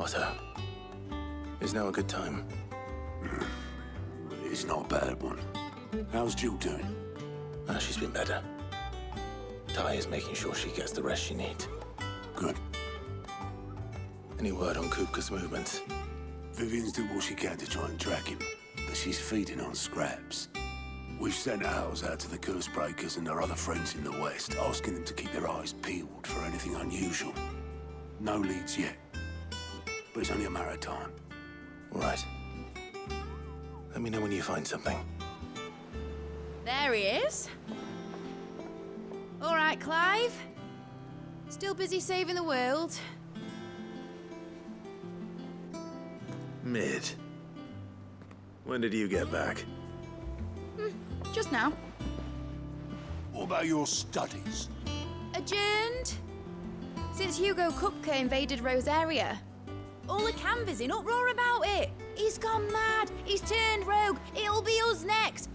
Otto, is now a good time? It's not a bad one. How's Jill doing? She's been better. Ty is making sure she gets the rest she needs. Good. Any word on Kupka's movements? Vivian's doing what she can to try and track him, but she's feeding on scraps. We've sent ours out to the curse breakers and our other friends in the West, asking them to keep their eyes peeled for anything unusual. No leads yet, but it's only a matter of time. All right. Let me know when you find something. There he is. All right, Clive. Still busy saving the world. Mid. When did you get back? Just now. What about your studies? Adjourned. Since Hugo Kupka invaded Rosaria. All the canvas in uproar about it. He's gone mad. He's turned rogue. It'll be us next.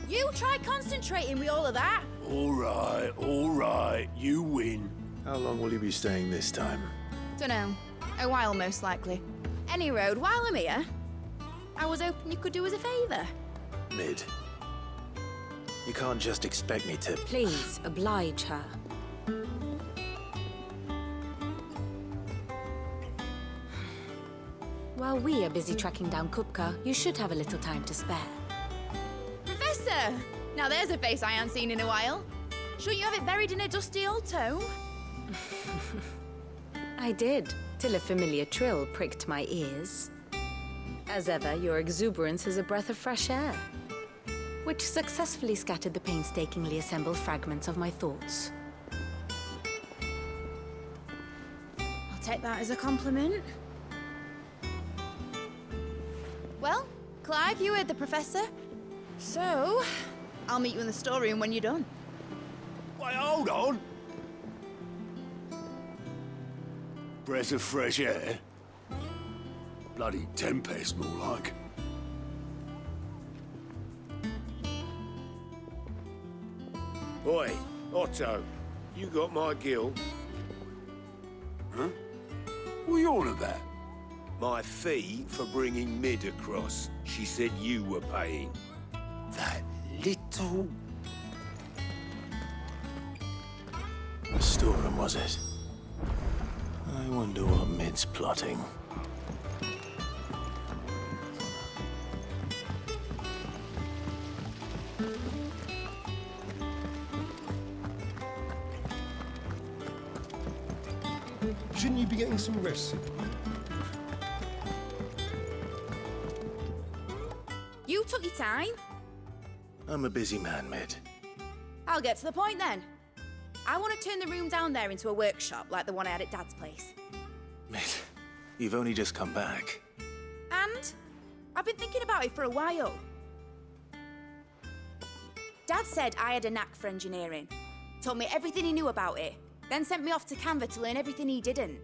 You try concentrating with all of that. All right. You win. How long will you be staying this time? Dunno. A while, most likely. Any road, while I'm here, I was hoping you could do us a favour. Mid. You can't just expect me to... Please, oblige her. While we are busy tracking down Kupka, you should have a little time to spare. Professor! Now there's a face I haven't seen in a while. Shouldn't you have it buried in a dusty old tome? I did, till a familiar trill pricked my ears. As ever, your exuberance is a breath of fresh air, which successfully scattered the painstakingly assembled fragments of my thoughts. I'll take that as a compliment. Well, Clive, you heard the professor. So, I'll meet you in the storeroom when you're done. Wait, hold on. Breath of fresh air? Bloody tempest, more like. Oi, Otto, you got my gill? Huh? What are you on about? My fee for bringing Mid across. She said you were paying. That little... The storeroom, was it? I wonder what Mid's plotting. Shouldn't you be getting some rest? You took your time. I'm a busy man, Mid. I'll get to the point then. I want to turn the room down there into a workshop like the one I had at Dad's place. Mid, you've only just come back. And I've been thinking about it for a while. Dad said I had a knack for engineering. Told me everything he knew about it. Then sent me off to Canva to learn everything he didn't.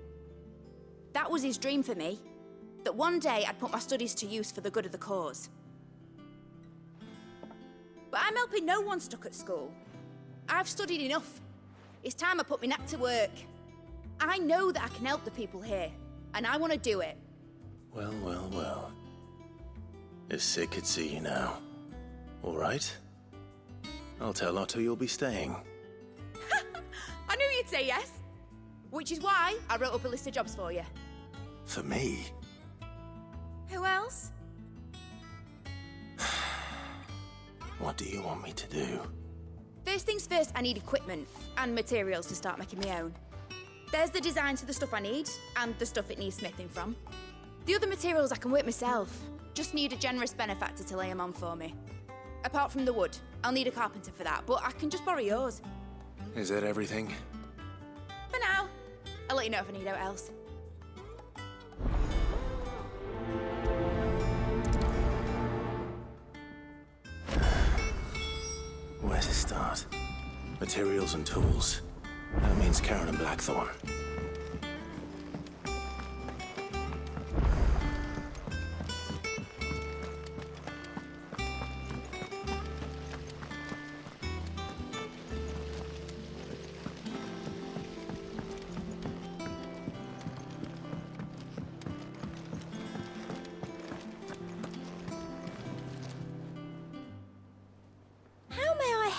That was his dream for me. That one day I'd put my studies to use for the good of the cause. But I'm helping no one stuck at school. I've studied enough. It's time I put my knack to work. I know that I can help the people here, and I want to do it. Well. If Sid could see you now. All right? I'll tell Otto you'll be staying. I knew you'd say yes. Which is why I wrote up a list of jobs for you. For me? Who else? What do you want me to do? First things first, I need equipment and materials to start making my own. There's the designs for the stuff I need and the stuff it needs smithing from. The other materials I can work myself. Just need a generous benefactor to lay them on for me. Apart from the wood, I'll need a carpenter for that, but I can just borrow yours. Is that everything? For now. I'll let you know if I need out else. Where to start? Materials and tools. That means Karen and Blackthorn.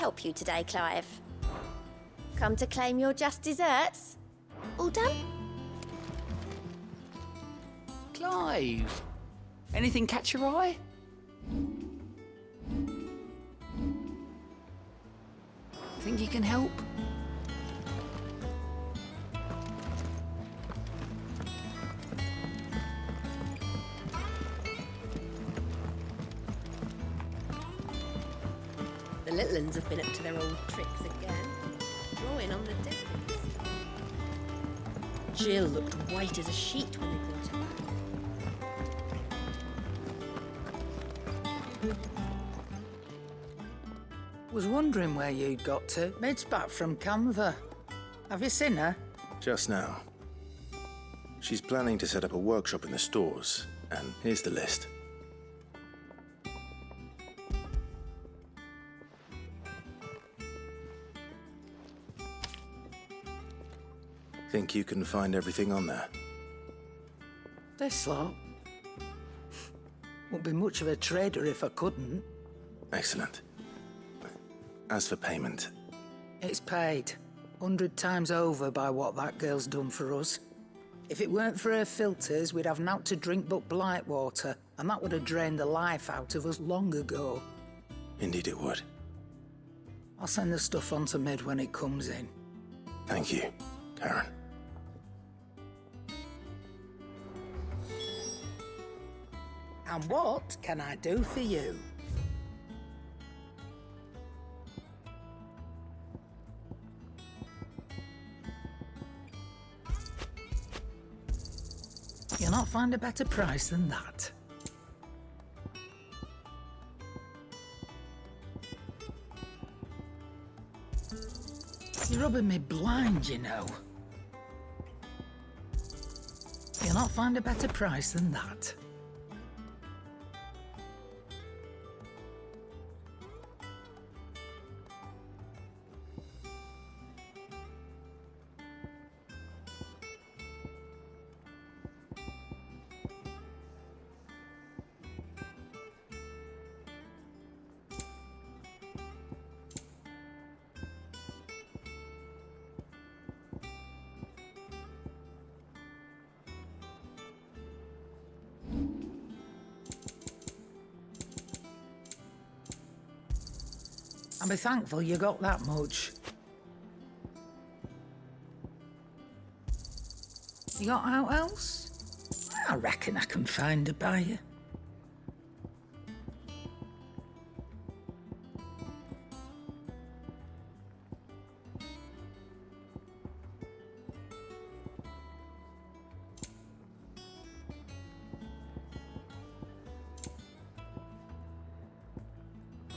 help you today, Clive? Come to claim your just desserts? All done? Clive, anything catch your eye? Think you can help? The little uns have been up to their old tricks again, drawing on the dickens. Jill looked white as a sheet when they brought her back. Was wondering where you'd got to. Mid's back from Canva. Have you seen her? Just now. She's planning to set up a workshop in the stores, and here's the list. Think you can find everything on there? This lot. Wouldn't be much of a trader if I couldn't. Excellent. As for payment, It's paid 100 times over by what that girl's done for us. If it weren't for her filters, we'd have naught to drink but blight water, and that would have drained the life out of us long ago. indeed it would. I'll send the stuff on to Mid when it comes in. Thank you, Karen. And what can I do for you? You'll not find a better price than that. You're rubbing me blind, you know. You'll not find a better price than that. I'll be thankful you got that much. You got out else? I reckon I can find a buyer.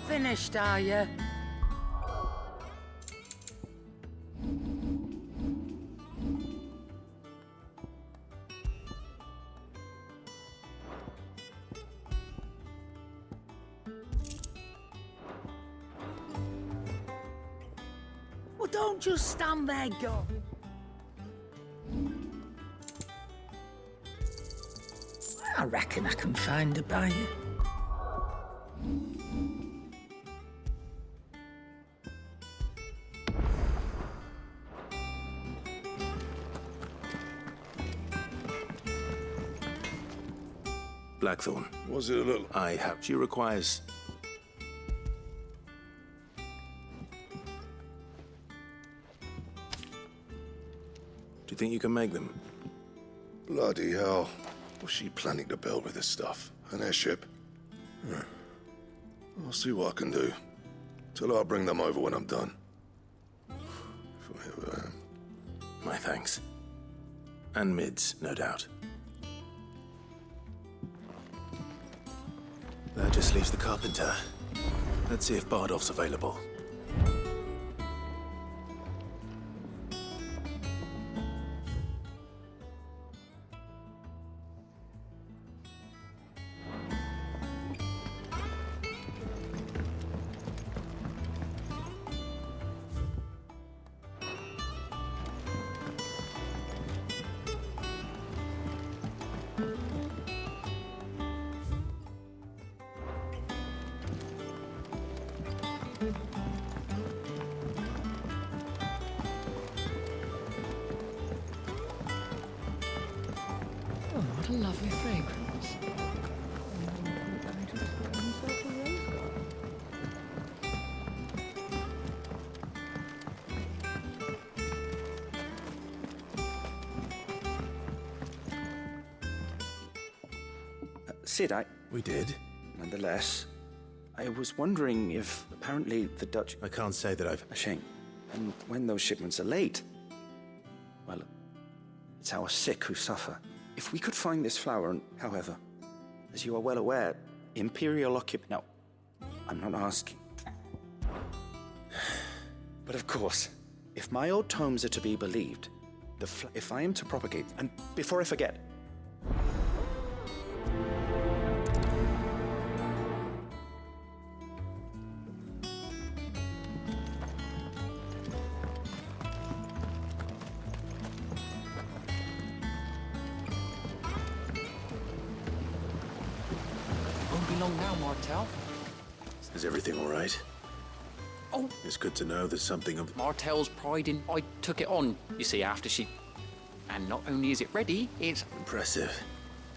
Finished, are you? Well, don't just stand there, go. I reckon I can find a buyer. Blackthorn. Was it a little... I have. She requires... Do you think you can make them? Bloody hell. What's she planning to build with this stuff? An airship? I'll see what I can do. Tell her I'll bring them over when I'm done. My thanks. And Mid's, no doubt. That just leaves the carpenter. Let's see if Bardolph's available. What a lovely fragrance. Sid, We did? nonetheless, I was wondering if apparently the Dutch... I can't say that I've... A shame. And when those shipments are late, well, it's our sick who suffer. If we could find this flower, and however, as you are well aware, Imperial No, I'm not asking. But of course, if my old tomes are to be believed, if I am to propagate... And before I forget... Won't be long now, Martel. Is everything all right? Oh, It's good to know there's something of... Martel's pride in... I took it on, you see, after she... And not only is it ready, it's... Impressive.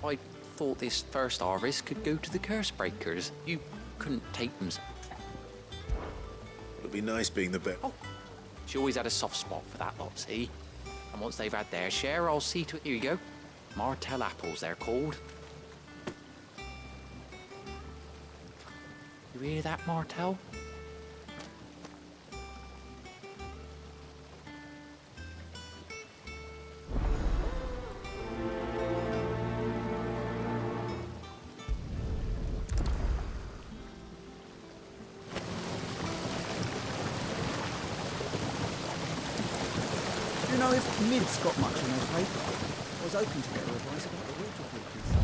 I thought this first harvest could go to the curse breakers. You couldn't take them. It'll be nice being the best. Oh, she always had a soft spot for that lot, see? And once they've had their share, I'll see to it. Here you go. Martel apples, they're called. You hear that, Martel? Do you know if Mid's got much on her plate? I was hoping to get her advice about the water filters.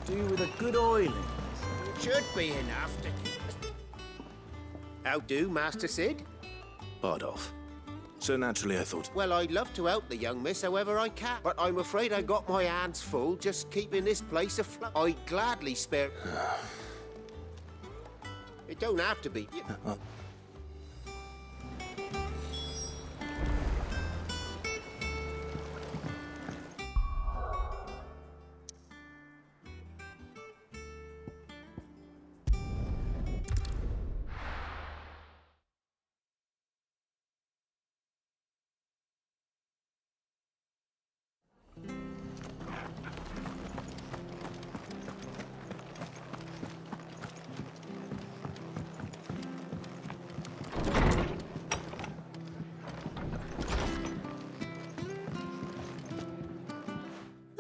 Do with a good oiling. Should be enough to keep us. How do, Master Sid? Bardolph. So naturally I thought... Well, I'd love to help the young miss however I can, but I'm afraid I got my hands full just keeping this place afloat. I'd gladly spare... It don't have to be...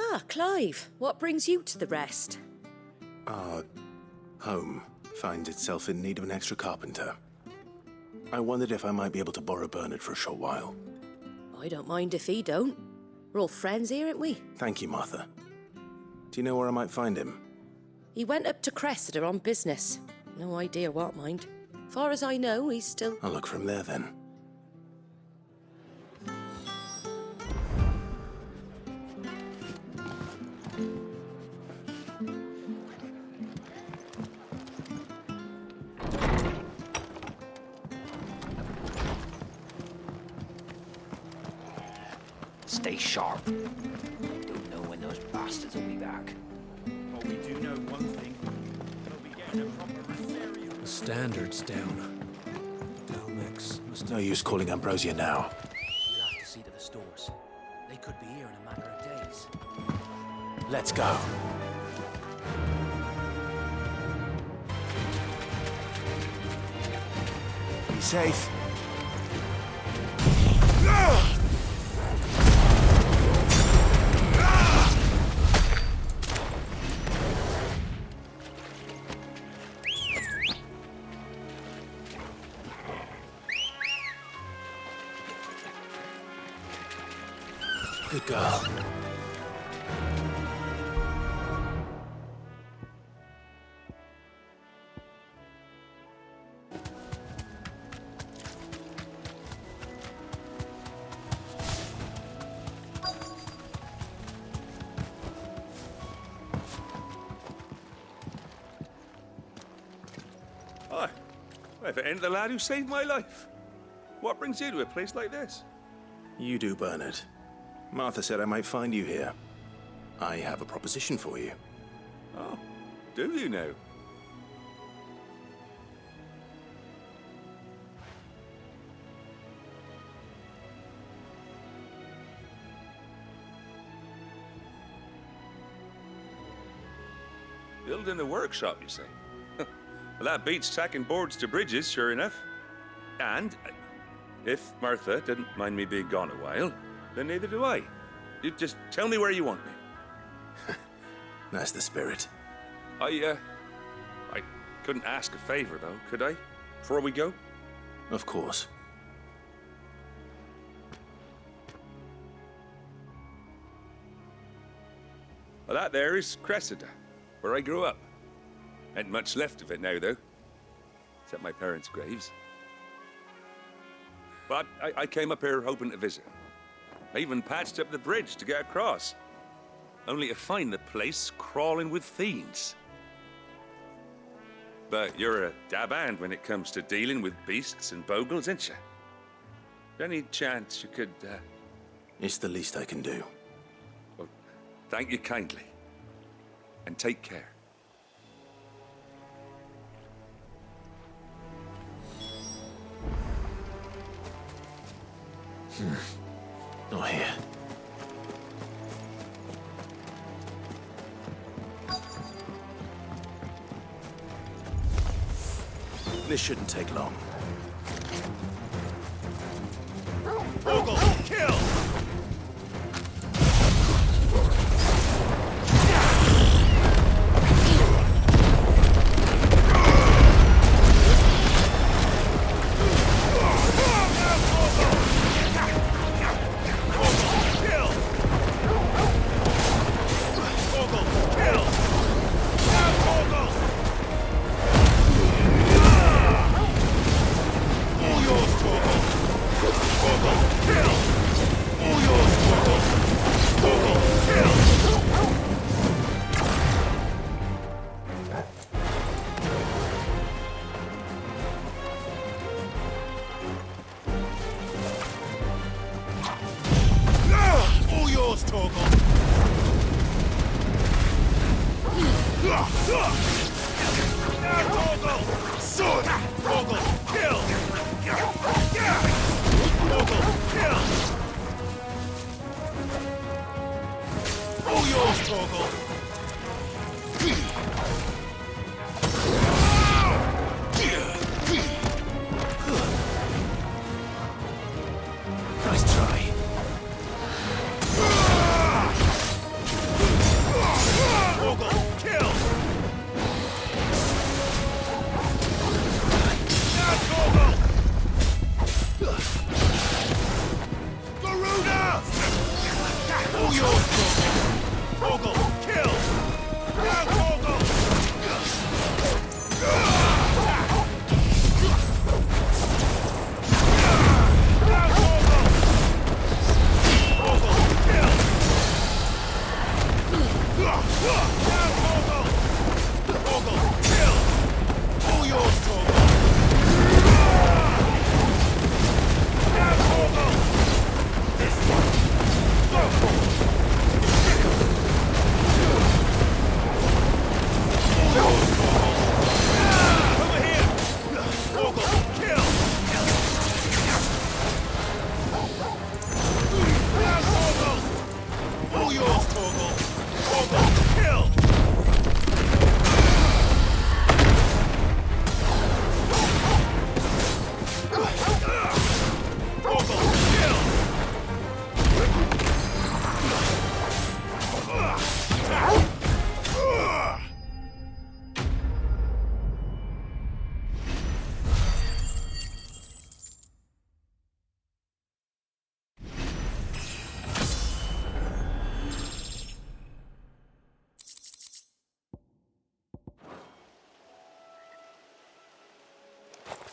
Ah, Clive, what brings you to the rest? Our home finds itself in need of an extra carpenter. I wondered if I might be able to borrow Bernard for a short while. I don't mind if he don't. We're all friends here, aren't we? Thank you, Martha. Do you know where I might find him? He went up to Cressida on business. No idea what, mind. Far as I know, he's still... I'll look for him there, then. Stay sharp. I don't know when those bastards will be back. But we do know one thing. We'll be getting a proper Rosario. The standard's down. Delmex must... No use calling Ambrosia now. We'll have to see to the stores. They could be here in a matter of days. Let's go. Be safe. Good girl. Hi. If it ain't the lad who saved my life. What brings you to a place like this? You do, Bernard. Martha said I might find you here. I have a proposition for you. Oh, do you now? Building a workshop, you say? Well, that beats tacking boards to bridges, sure enough. And if Martha didn't mind me being gone a while, then neither do I. You just tell me where you want me. That's the spirit. I couldn't ask a favor, though, could I? Before we go? Of course. Well, that there is Cressida, where I grew up. Ain't much left of it now, though. Except my parents' graves. But I came up here hoping to visit. I even patched up the bridge to get across. Only to find the place crawling with fiends. But you're a dab hand when it comes to dealing with beasts and bogles, ain't you? Any chance you could, It's the least I can do. Well, thank you kindly. And take care. Not here. This shouldn't take long. Bogle, kill!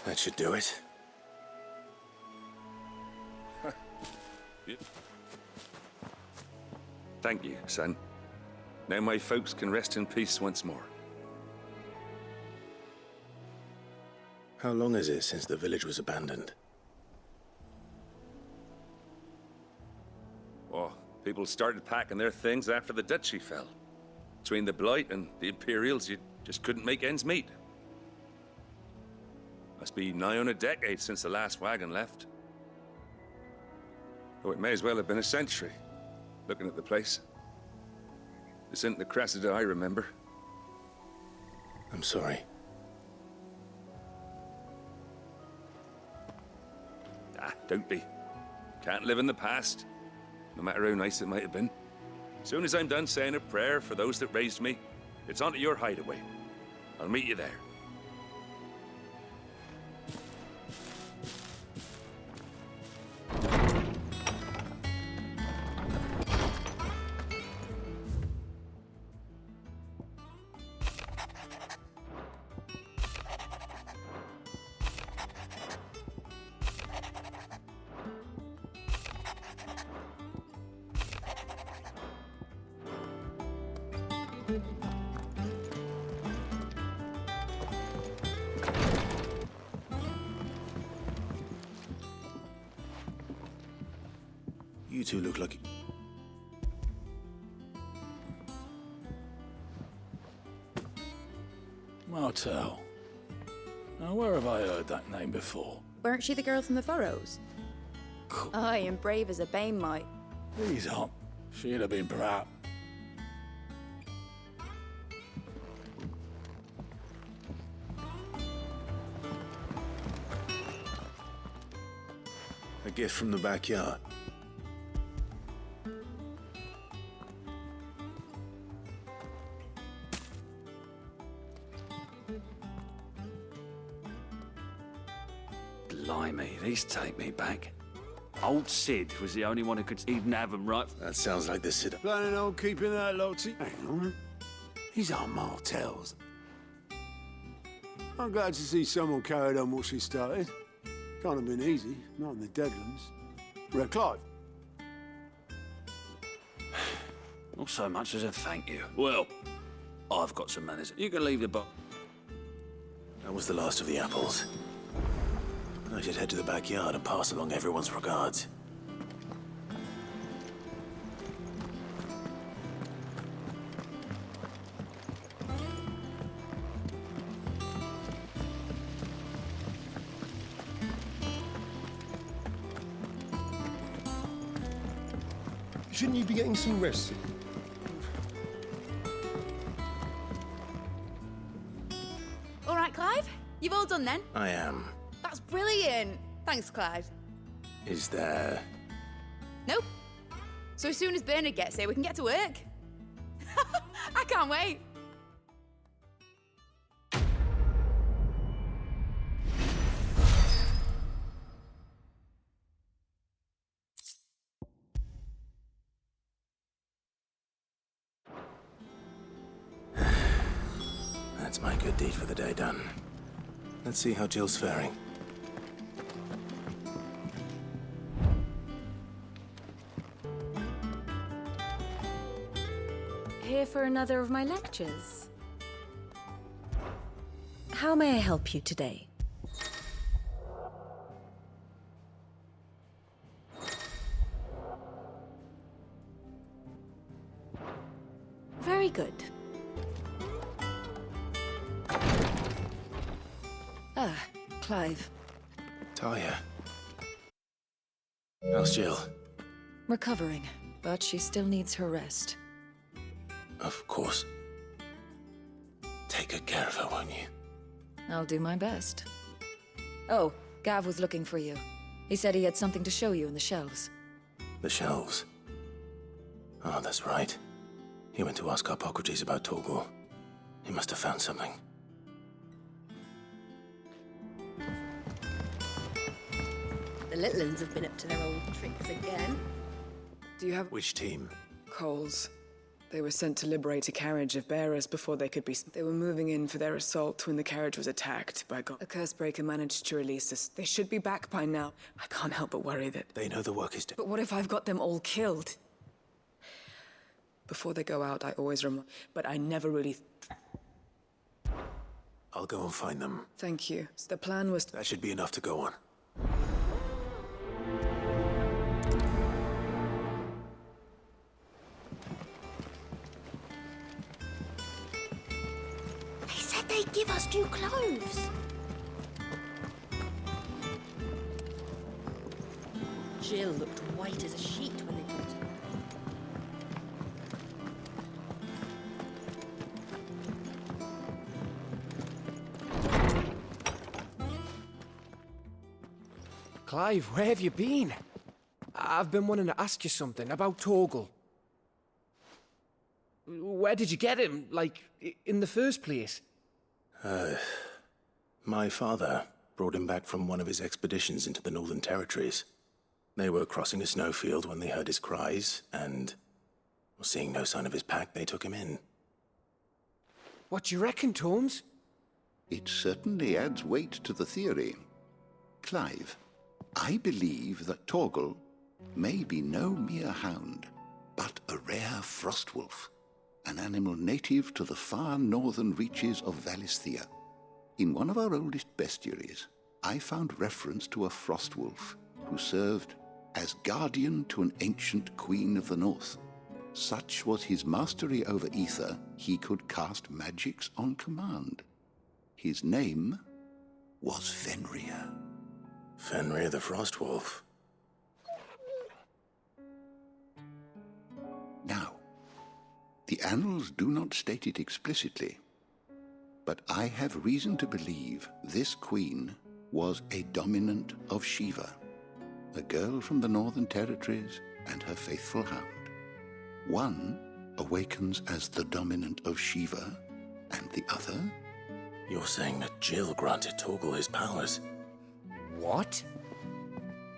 That should do it. Thank you, son. Now my folks can rest in peace once more. How long is it since the village was abandoned? Oh, people started packing their things after the duchy fell. Between the Blight and the Imperials, you just couldn't make ends meet. Must be nigh on a decade since the last wagon left. Oh, it may as well have been a century, looking at the place. This isn't the Cressida I remember. I'm sorry. Ah, don't be. Can't live in the past, no matter how nice it might have been. Soon as I'm done saying a prayer for those that raised me, it's on to your hideaway. I'll meet you there. You two look like... Martel. Now, where have I heard that name before? Weren't she the girl from the Furrows? Aye, and brave as a bane might. These aren't. She'd have been proud. A gift from the backyard. Blimey, these take me back. Old Sid was the only one who could even have them right. That sounds like the Sid. Planning on keeping that Lottie? Hang on. These aren't Martels. I'm glad to see someone carried on what she started. Can't have been easy, not in the Deadlands. Red Clive. Not so much as a thank you. Well, I've got some manners. You can leave the box. That was the last of the apples. I should head to the backyard and pass along everyone's regards. Shouldn't you be getting some rest? All right, Clive? You've all done then? I am. That's brilliant. Thanks, Clive. Is there... Nope. So as soon as Bernard gets here, we can get to work. I can't wait. That's my good deed for the day done. Let's see how Jill's faring. Here for another of my lectures. How may I help you today? Very good. Ah, Clive. Talia. How's Jill? Recovering, but she still needs her rest. Of course. Take good care of her, won't you? I'll do my best. Oh, Gav was looking for you. He said he had something to show you in the shelves. The shelves. Oh, that's right. He went to ask Hippocrates about Torgor. He must have found something. The little uns have been up to their old tricks again. Do you have Which team? Coles? They were sent to liberate a carriage of bearers before they could be... They were moving in for their assault when the carriage was attacked by God. A Cursebreaker managed to release us. They should be back by now. I can't help but worry that... They know the work is done. But what if I've got them all killed? Before they go out, I always remind... But I never really... I'll go and find them. Thank you. So the plan was... That should be enough to go on. They said they'd give us new clothes. Jill looked white as a sheet when they put it. Clive, where have you been? I've been wanting to ask you something about Torgal. Where did you get him, like, in the first place? My father brought him back from one of his expeditions into the Northern Territories. They were crossing a snowfield when they heard his cries, and, seeing no sign of his pack, they took him in. What do you reckon, Tomes? It certainly adds weight to the theory. Clive, I believe that Torgal may be no mere hound, but a rare frostwolf, an animal native to the far northern reaches of Valisthea. In one of our oldest bestiaries, I found reference to a frostwolf who served as guardian to an ancient queen of the north. Such was his mastery over ether, he could cast magics on command. His name was Fenrir. Fenrir the Frostwolf. Now, the annals do not state it explicitly, but I have reason to believe this queen was a dominant of Shiva, a girl from the Northern Territories and her faithful hound. One awakens as the dominant of Shiva, and the other... You're saying that Jill granted Torgal his powers? What?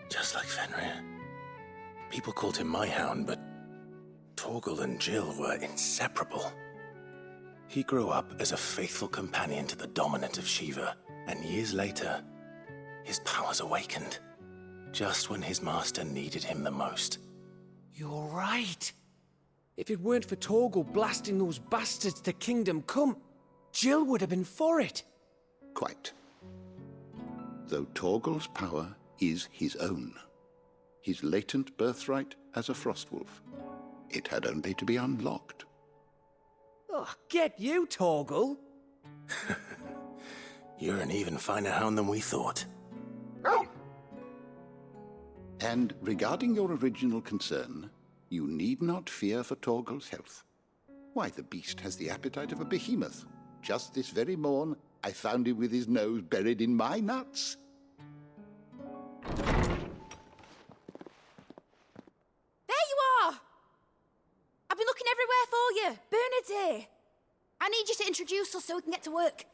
Just like Fenrir. People called him my hound, but Torgal and Jill were inseparable. He grew up as a faithful companion to the dominant of Shiva, and years later, his powers awakened, just when his master needed him the most. You're right. If it weren't for Torgal blasting those bastards to Kingdom Come, Jill would have been for it. Quite. Though Torgal's power is his own, his latent birthright as a Frostwolf, it had only to be unlocked. Oh, get you, Torgal! You're an even finer hound than we thought. And regarding your original concern, you need not fear for Torgal's health. Why, the beast has the appetite of a behemoth. Just this very morn, I found him with his nose buried in my nuts. There you are! I've been looking everywhere for you. Bernard's here. I need you to introduce us so we can get to work.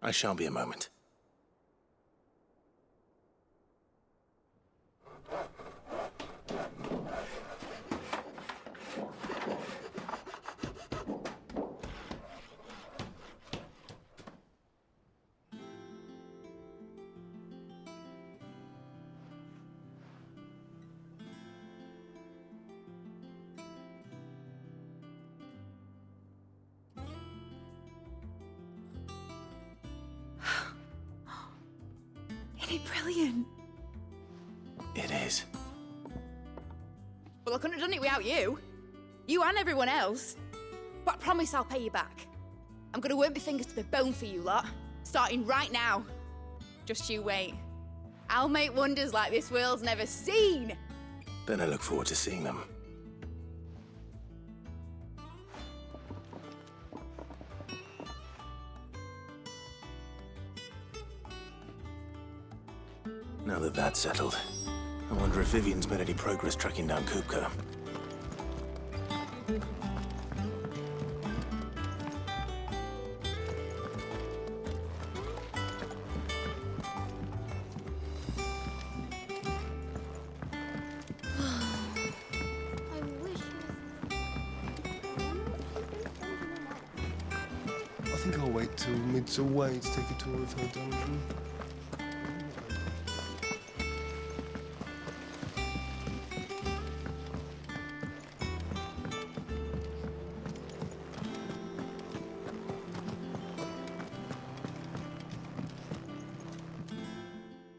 I shan't be a moment. Isn't it brilliant? It is. Well, I couldn't have done it without you. You and everyone else. But I promise I'll pay you back. I'm gonna work my fingers to the bone for you lot, starting right now. Just you wait. I'll make wonders like this world's never seen. Then I look forward to seeing them. Now that that's settled, I wonder if Vivian's made any progress tracking down Kupka. think I'll wait till mid's away to take a tour of her dungeon.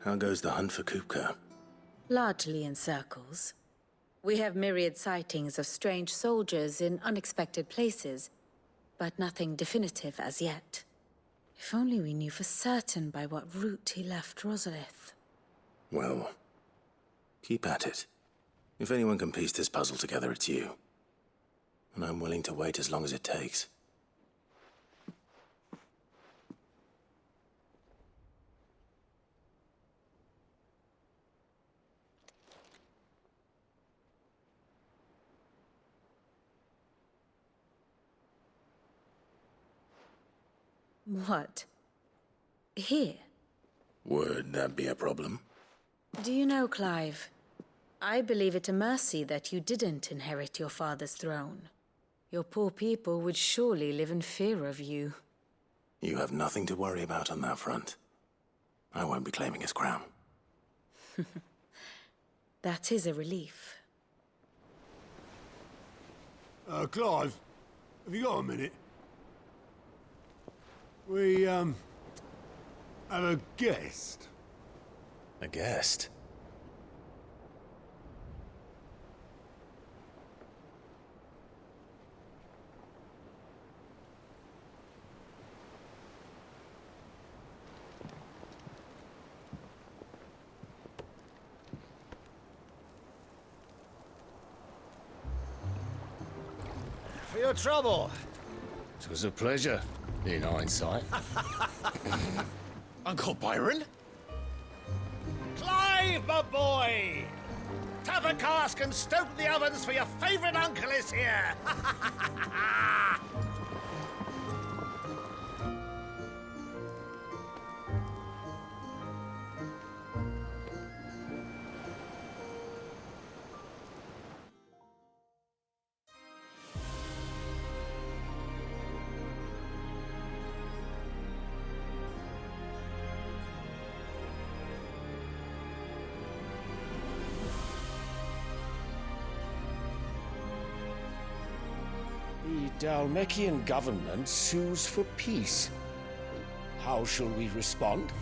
How goes the hunt for Kupka? Largely in circles. We have myriad sightings of strange soldiers in unexpected places, but nothing definitive as yet. If only we knew for certain by what route he left Rosalith. Well, keep at it. If anyone can piece this puzzle together, it's you. And I'm willing to wait as long as it takes. What? Here? Would that be a problem? Do you know, Clive? I believe it a mercy that you didn't inherit your father's throne. Your poor people would surely live in fear of you. You have nothing to worry about on that front. I won't be claiming his crown. That is a relief. Clive, have you got a minute? We, have a guest. A guest? For your trouble. It was a pleasure, in hindsight. Uncle Byron? Clive, my boy! Tap a cask and stoke the ovens for your favourite uncle is here! The Dalmekian government sues for peace. How shall we respond?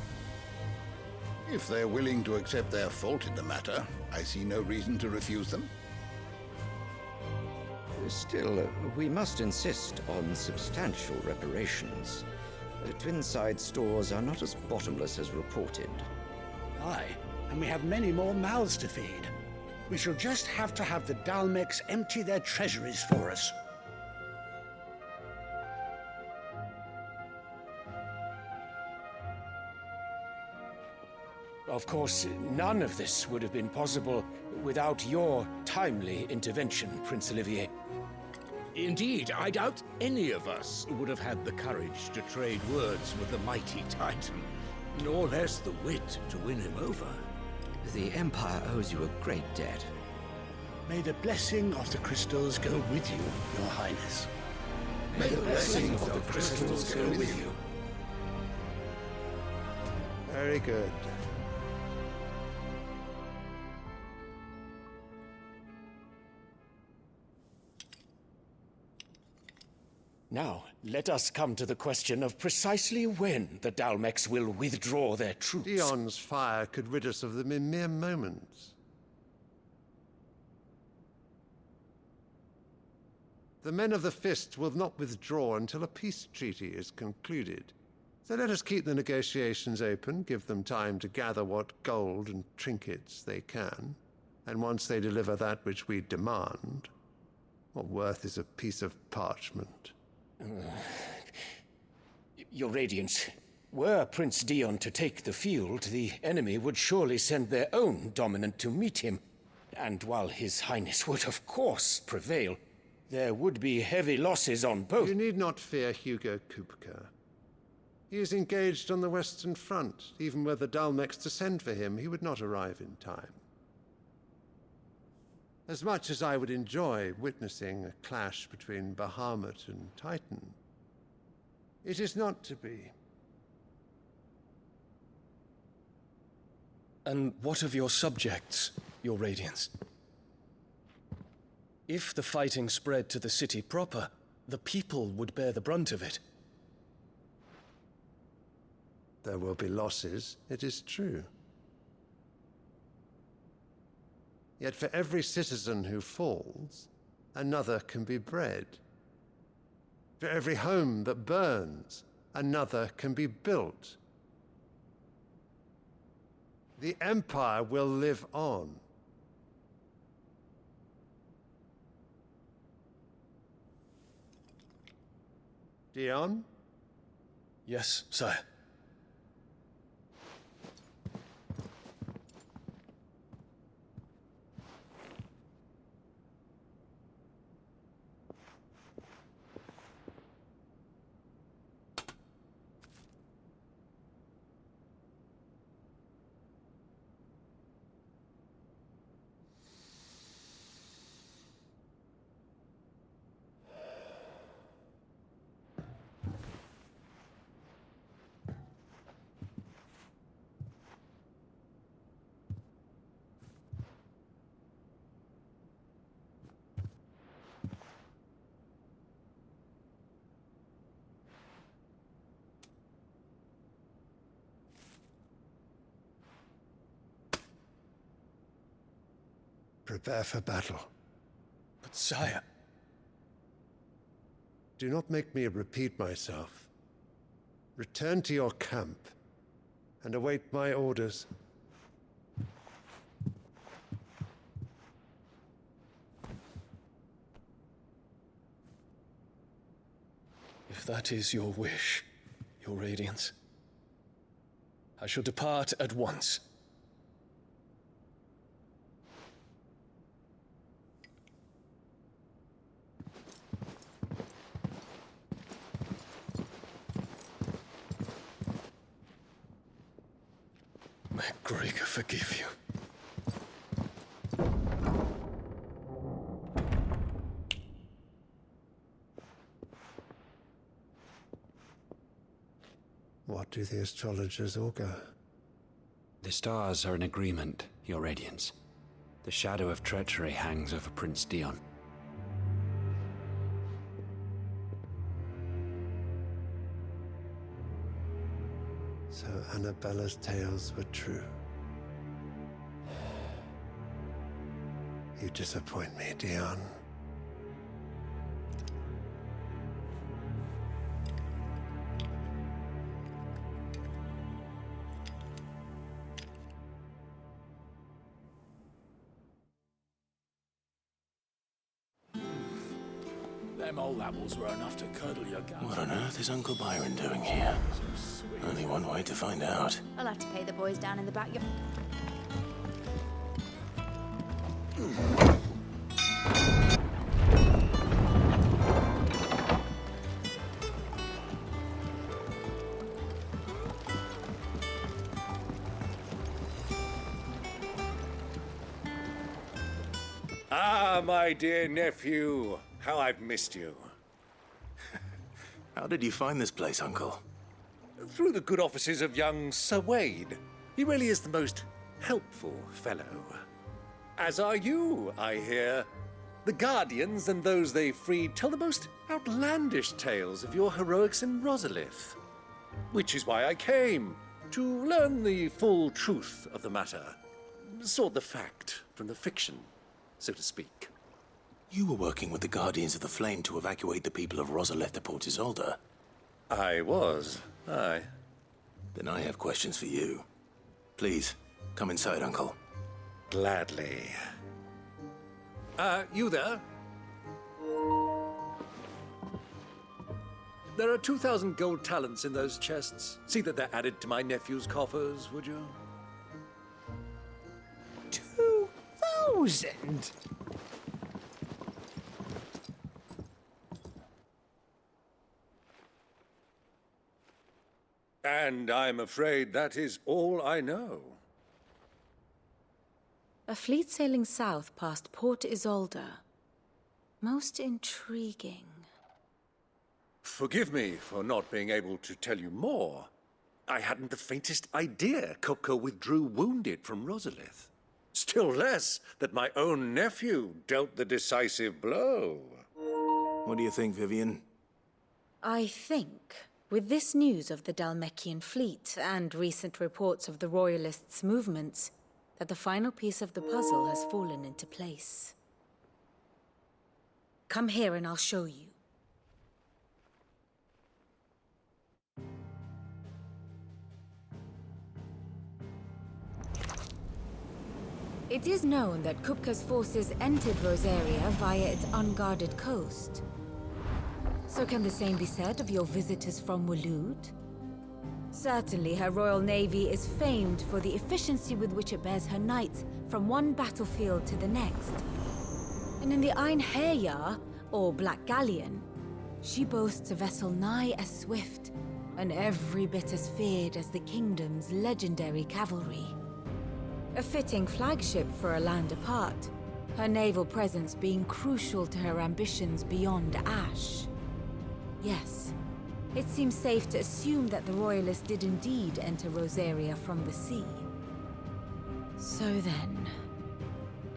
If they're willing to accept their fault in the matter, I see no reason to refuse them. Still, we must insist on substantial reparations. Twinside stores are not as bottomless as reported. Aye, and we have many more mouths to feed. We shall just have to have the Dalmeks empty their treasuries for us. Of course, none of this would have been possible without your timely intervention, Prince Olivier. Indeed, I doubt any of us would have had the courage to trade words with the mighty Titan, nor less the wit to win him over. The Empire owes you a great debt. May the blessing of the crystals go with you, Your Highness. May the blessing of the crystals go with you. Very good. Now, let us come to the question of precisely when the Dalmeks will withdraw their troops. Dion's fire could rid us of them in mere moments. The men of the Fist will not withdraw until a peace treaty is concluded. So let us keep the negotiations open, give them time to gather what gold and trinkets they can, and once they deliver that which we demand, what worth is a piece of parchment? Your Radiance, were Prince Dion to take the field, the enemy would surely send their own dominant to meet him. And while His Highness would of course prevail, there would be heavy losses on both. You need not fear Hugo Kupka. He is engaged on the Western Front. Even were the Dalmeks to send for him, he would not arrive in time. As much as I would enjoy witnessing a clash between Bahamut and Titan, It is not to be. And what of your subjects, your Radiance? If the fighting spread to the city proper, the people would bear the brunt of it. There will be losses, it is true. Yet for every citizen who falls, another can be bred. For every home that burns, another can be built. The Empire will live on. Dion? Yes, sire. Prepare for battle. But sire... Do not make me repeat myself. Return to your camp and await my orders. If that is your wish, your Radiance, I shall depart at once. May Gregor forgive you. What do the astrologers augur? The stars are in agreement, your Radiance. The shadow of treachery hangs over Prince Dion. So Annabella's tales were true. You disappoint me, Dion. Them old apples were enough to curdle your gut. What on earth is Uncle Byron doing here? Only one way to find out. I'll have to pay the boys down in the backyard. Ah, my dear nephew. How I've missed you. How did you find this place, Uncle? Through the good offices of young Sir Wade. He really is the most helpful fellow. As are you, I hear. The Guardians and those they freed tell the most outlandish tales of your heroics in Rosalith. Which is why I came, to learn the full truth of the matter. Sort the fact from the fiction, so to speak. You were working with the Guardians of the Flame to evacuate the people of Rosalith to Port Isolde. I was, aye. Then I have questions for you. Please, come inside, Uncle. Gladly. You there? There are 2,000 gold talents in those chests. See that they're added to my nephew's coffers, would you? 2,000? And I'm afraid that is all I know. A fleet sailing south past Port Isolde. Most intriguing. Forgive me for not being able to tell you more. I hadn't the faintest idea Kupka withdrew wounded from Rosalith. Still less that my own nephew dealt the decisive blow. What do you think, Vivian? I think, with this news of the Dalmekian fleet and recent reports of the Royalists' movements, that the final piece of the puzzle has fallen into place. Come here and I'll show you. It is known that Kupka's forces entered Rosaria via its unguarded coast. So can the same be said of your visitors from Waloed? Certainly, her royal navy is famed for the efficiency with which it bears her knights from one battlefield to the next. And in the Ein Heya, or Black Galleon, she boasts a vessel nigh as swift and every bit as feared as the kingdom's legendary cavalry. A fitting flagship for a land apart, her naval presence being crucial to her ambitions beyond Ash. Yes, it seems safe to assume that the Royalists did indeed enter Rosaria from the sea. So then,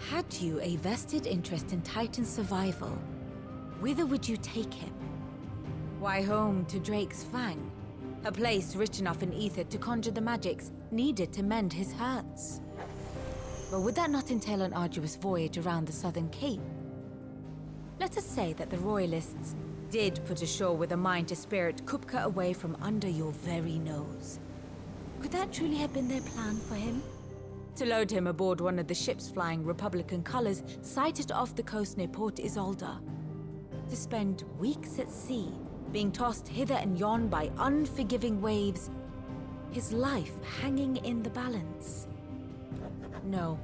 had you a vested interest in Titan's survival, whither would you take him? Why, home to Drake's Fang, a place rich enough in ether to conjure the magics needed to mend his hurts. But would that not entail an arduous voyage around the southern cape? Let us say that the Royalists did put ashore with a mind to spirit Kupka away from under your very nose. Could that truly have been their plan for him? To load him aboard one of the ships flying Republican colors sighted off the coast near Port Isolde. To spend weeks at sea, being tossed hither and yon by unforgiving waves, his life hanging in the balance. No.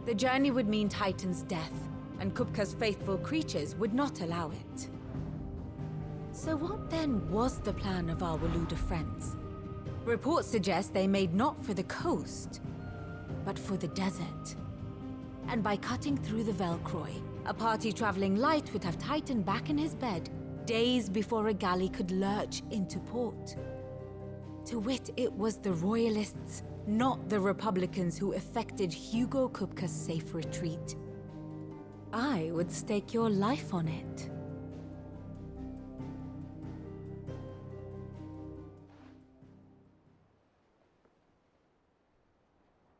The journey would mean Titan's death, and Kupka's faithful creatures would not allow it. So what then was the plan of our Waluda friends? Reports suggest they made not for the coast, but for the desert. And by cutting through the Velcroy, a party traveling light would have Titan back in his bed days before a galley could lurch into port. To wit, it was the Royalists, not the Republicans, who effected Hugo Kupka's safe retreat. I would stake your life on it.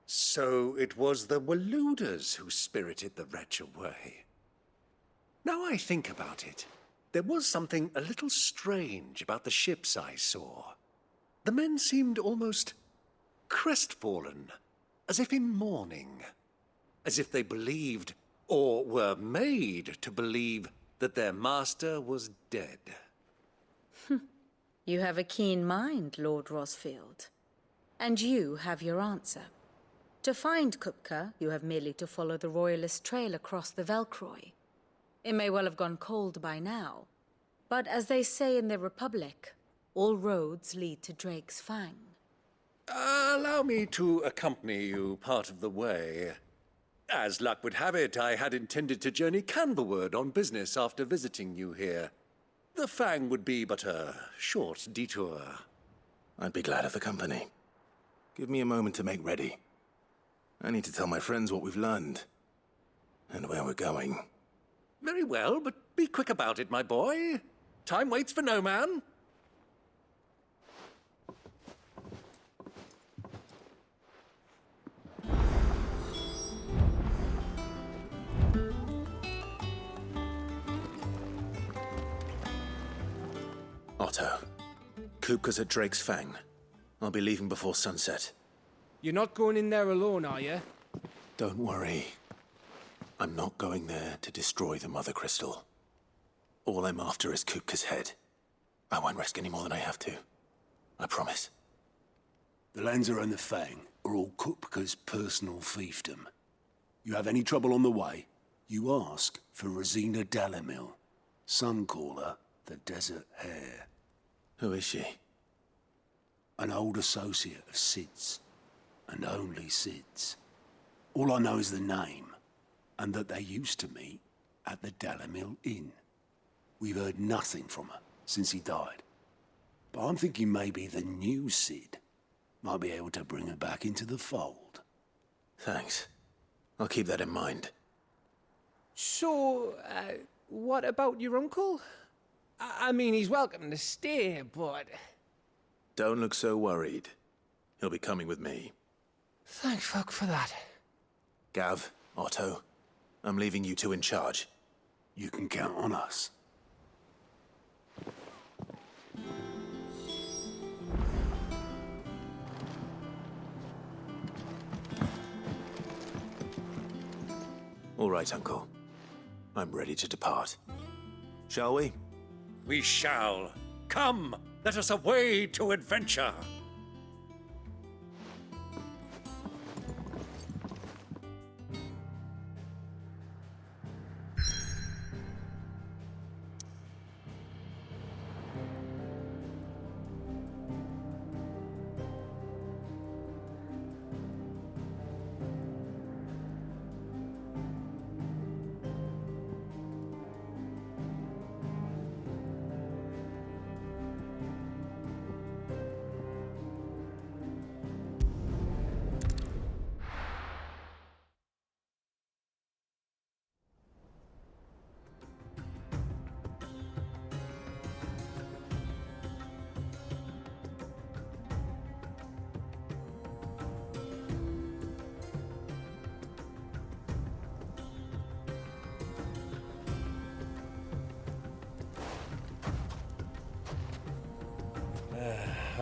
So it was the Waludas who spirited the wretch away. Now I think about it, there was something a little strange about the ships I saw. The men seemed almost crestfallen, as if in mourning, as if they believed, or were made to believe, that their master was dead. You have a keen mind, Lord Rosfield. And you have your answer. To find Kupka, you have merely to follow the Royalist trail across the Velcroy. It may well have gone cold by now, but as they say in the Republic, all roads lead to Drake's Fang. Allow me to accompany you part of the way. As luck would have it, I had intended to journey Canberward on business after visiting you here. The Fang would be but a short detour. I'd be glad of the company. Give me a moment to make ready. I need to tell my friends what we've learned, and where we're going. Very well, but be quick about it, my boy. Time waits for no man. Otto, Kupka's at Drake's Fang. I'll be leaving before sunset. You're not going in there alone, are you? Don't worry. I'm not going there to destroy the Mother Crystal. All I'm after is Kupka's head. I won't risk any more than I have to. I promise. The Lanza and the Fang are all Kupka's personal fiefdom. You have any trouble on the way, you ask for Rosina Dalamil. Some call her the Desert Hare. Who is she? An old associate of Sid's, and only Sid's. All I know is the name, and that they used to meet at the Dalamil Inn. We've heard nothing from her since he died. But I'm thinking maybe the new Cid might be able to bring her back into the fold. Thanks. I'll keep that in mind. So, what about your uncle? I mean, he's welcome to stay, but... Don't look so worried. He'll be coming with me. Thank fuck for that. Gav, Otto, I'm leaving you two in charge. You can count on us. All right, Uncle. I'm ready to depart. Shall we? We shall. Come, let us away to adventure.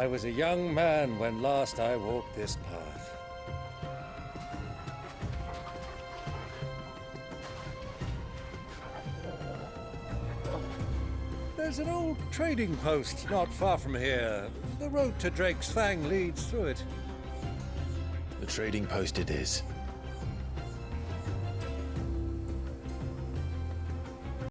I was a young man when last I walked this path. There's an old trading post not far from here. The road to Drake's Fang leads through it. The trading post it is.